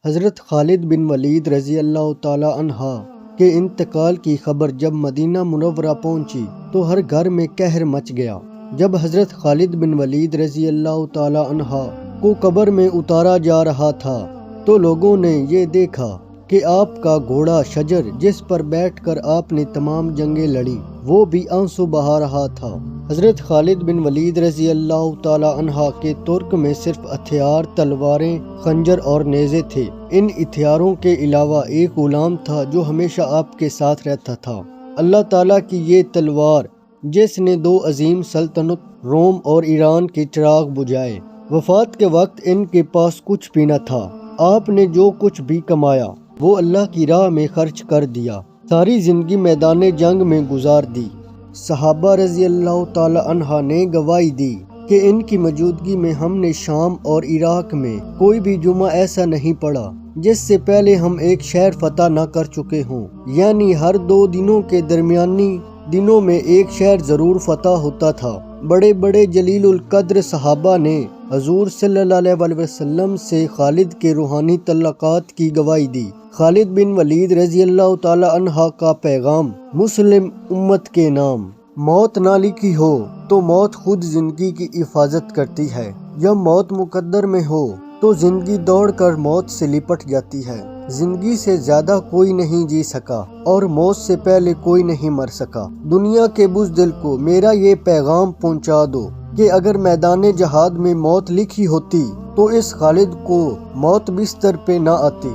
حضرت خالد بن ولید رضی اللہ تعالی عنہ کے انتقال کی خبر جب مدینہ منورہ پہنچی تو ہر گھر میں قہر مچ گیا۔ جب حضرت خالد بن ولید رضی اللہ تعالی عنہ کو قبر میں اتارا جا رہا تھا تو لوگوں نے یہ دیکھا کہ آپ کا گھوڑا شجر جس پر بیٹھ کر آپ نے تمام جنگیں لڑی وہ بھی آنسو بہا رہا تھا۔ حضرت خالد بن ولید رضی اللہ تعالی عنہ کے ترک میں صرف ہتھیار تلواریں، خنجر اور نیزے تھے۔ ان ہتھیاروں کے علاوہ ایک غلام تھا جو ہمیشہ آپ کے ساتھ رہتا تھا، اللہ تعالیٰ کی یہ تلوار جس نے دو عظیم سلطنت روم اور ایران کے چراغ بجھائے۔ وفات کے وقت ان کے پاس کچھ بھی نہ تھا۔ آپ نے جو کچھ بھی کمایا وہ اللہ کی راہ میں خرچ کر دیا، ساری زندگی میدان جنگ میں گزار دی۔ صحابہ رضی اللہ تعالی عنہ نے گواہی دی کہ ان کی موجودگی میں ہم نے شام اور عراق میں کوئی بھی جمعہ ایسا نہیں پڑھا جس سے پہلے ہم ایک شہر فتح نہ کر چکے ہوں، یعنی ہر 2 دنوں کے درمیانی دنوں میں ایک شہر ضرور فتح ہوتا تھا۔ بڑے بڑے جلیل القدر صحابہ نے حضور صلی اللہ علیہ وسلم سے خالد کے روحانی تعلقات کی گواہی دی۔ خالد بن ولید رضی اللہ تعالی عنہ کا پیغام مسلم امت کے نام: موت نہ لکھی ہو تو موت خود زندگی کی حفاظت کرتی ہے، جب موت مقدر میں ہو تو زندگی دوڑ کر موت سے لپٹ جاتی ہے۔ زندگی سے زیادہ کوئی نہیں جی سکا اور موت سے پہلے کوئی نہیں مر سکا۔ دنیا کے بزدل کو میرا یہ پیغام پہنچا دو کہ اگر میدان جہاد میں موت لکھی ہوتی تو اس خالد کو موت بستر پہ نہ آتی۔